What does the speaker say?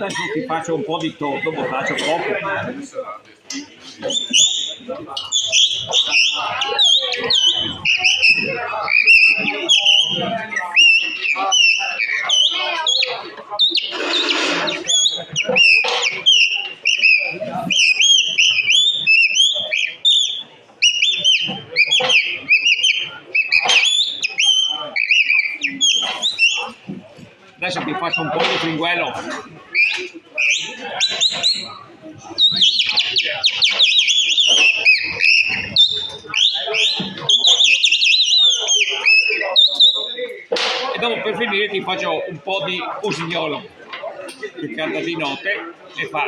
Adesso ti faccio un po' di torto, ma faccio poco. Adesso ti faccio un po' di fringuello. E dopo per finire ti faccio un po' di usignolo che canta di notte e fa.